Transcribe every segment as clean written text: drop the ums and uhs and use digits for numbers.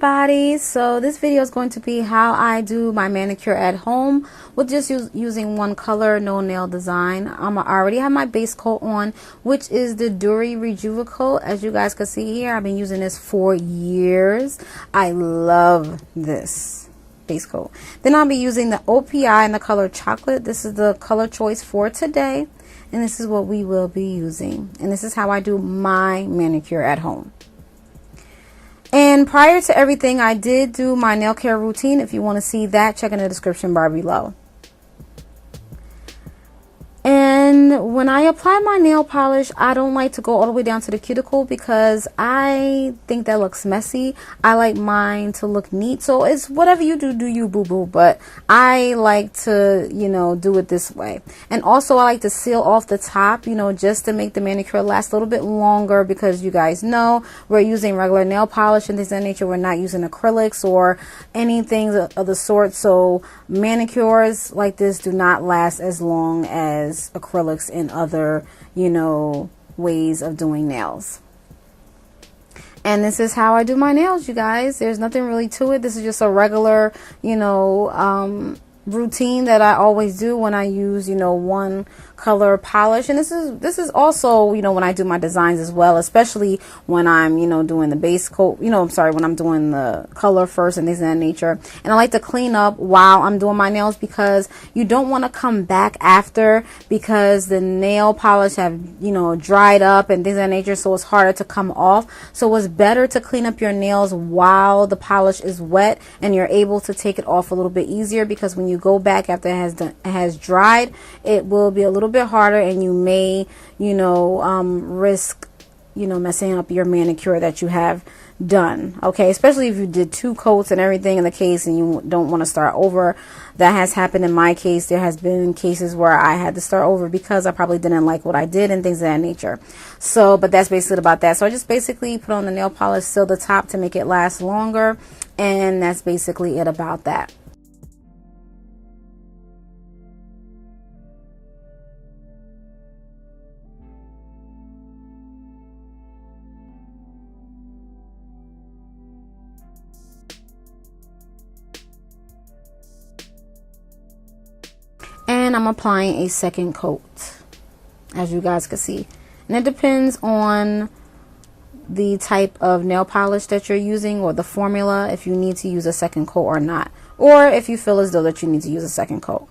everybody. So this video is going to be how I do my manicure at home with just using one color, no nail design. I already have my base coat on, which is the Dury Rejuva. As you guys can see here, I've been using this for years. I love this base coat. Then I'll be using the OPI in the color chocolate. This is the color choice for today, and this is what we will be using. And this is how I do my manicure at home. And prior to everything, I did do my nail care routine. If you want to see that, check in the description bar below. And when I apply my nail polish, I don't like to go all the way down to the cuticle because I think that looks messy. I like mine to look neat. So it's whatever you do, do you, boo-boo. But I like to, do it this way. And also I like to seal off the top, just to make the manicure last a little bit longer, because you guys know we're using regular nail polish and things of that nature. We're not using acrylics or anything of the sort. So manicures like this do not last as long as acrylics and other ways of doing nails. And this is how I do my nails, you guys. There's nothing really to it. This is just a regular routine that I always do when I use one color polish. And this is also when I do my designs as well, especially when I'm doing the base coat, when I'm doing the color first and things of that nature. And I like to clean up while I'm doing my nails, because you don't want to come back after, because the nail polish have dried up and things of that nature, so it's harder to come off. So it's better to clean up your nails while the polish is wet and you're able to take it off a little bit easier, because when you go back after it has dried, it will be a little bit harder, and you may risk messing up your manicure that you have done. Okay, especially if you did 2 coats and everything in the case and you don't want to start over. That has happened in my case. There has been cases where I had to start over because I probably didn't like what I did and things of that nature. So, but that's basically about that. So I just basically put on the nail polish, seal the top to make it last longer, and that's basically it about that. And I'm applying a second coat, as you guys can see. And it depends on the type of nail polish that you're using or the formula, if you need to use a second coat or not, or if you feel as though that you need to use a second coat.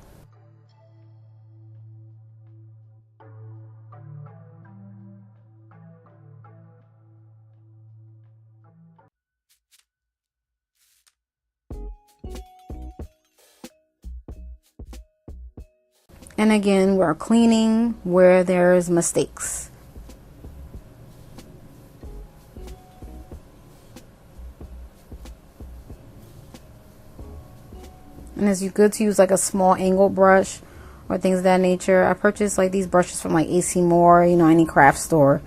And again, we're cleaning where there's mistakes. And it's good to use like a small angle brush or things of that nature. I purchased like these brushes from like AC Moore, any craft store.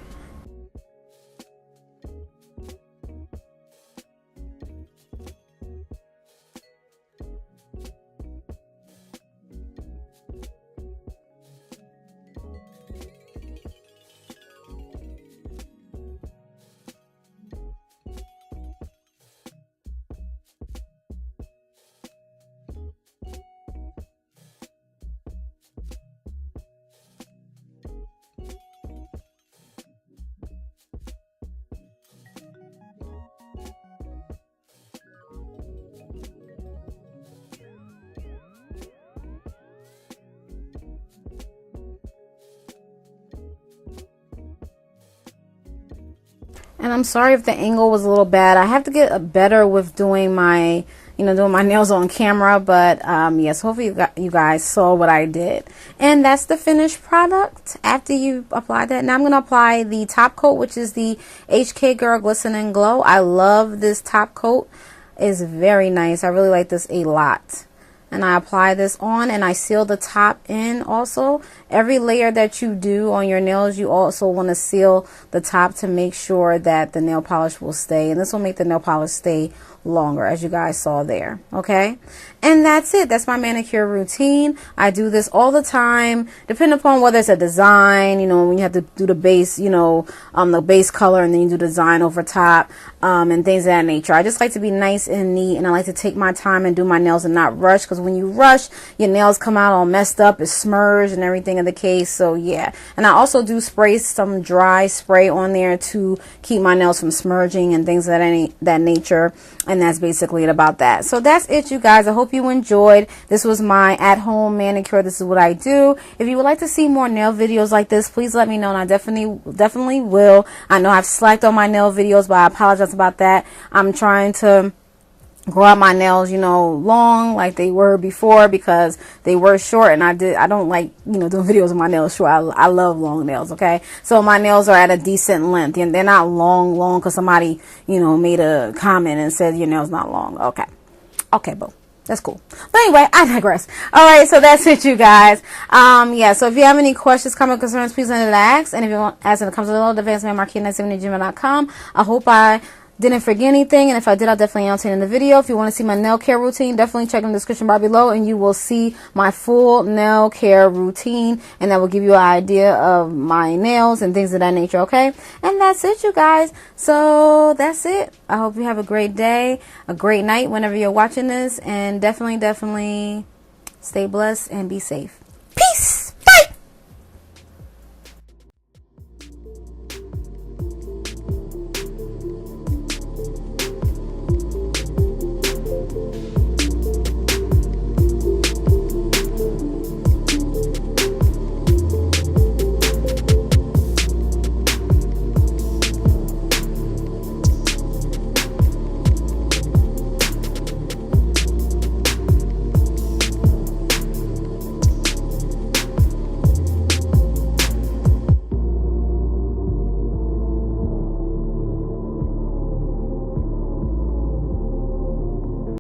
And I'm sorry if the angle was a little bad. I have to get better with doing my, doing my nails on camera. But yes, hopefully you guys saw what I did. And that's the finished product after you apply that. Now I'm going to apply the top coat, which is the HK Girl Glisten and Glow. I love this top coat. It's very nice. I really like this a lot. And I apply this on, and I seal the top in also. Every layer that you do on your nails, you also want to seal the top to make sure that the nail polish will stay. And this will make the nail polish stay longer, as you guys saw there. Okay, and that's it. That's my manicure routine. I do this all the time, depending upon whether it's a design, you know, when you have to do the base, you know, the base color, and then you do design over top, and things of that nature. I just like to be nice and neat, and I like to take my time and do my nails and not rush, because when you rush, your nails come out all messed up, it's smudged and everything in the case. So yeah, and I also do spray some dry spray on there to keep my nails from smudging and things of that nature. And that's basically it about that. So that's it, you guys. I hope you enjoyed. This was my at-home manicure. This is what I do. If you would like to see more nail videos like this, please let me know, and I definitely will. I know I've slacked on my nail videos, but I apologize about that. I'm trying to grow out my nails, you know, long like they were before, because they were short, and I don't like, you know, doing videos of my nails short. I love long nails. Okay, so my nails are at a decent length, and they're not long because somebody, you know, made a comment and said your nails not long. Okay, boo. That's cool. But anyway, I digress. All right, so that's it, you guys. Yeah, so if you have any questions, comments, concerns, please don't ask. And if you want to ask in the comments below, advancedmanmarquee970@gmail.com. I hope I didn't forget anything, and if I did, I'll definitely answer it in the video. If you want to see my nail care routine, definitely check in the description bar below, and you will see my full nail care routine, and that will give you an idea of my nails and things of that nature. Okay, and that's it, you guys. So that's it. I hope you have a great day, a great night whenever you're watching this, and definitely stay blessed and be safe.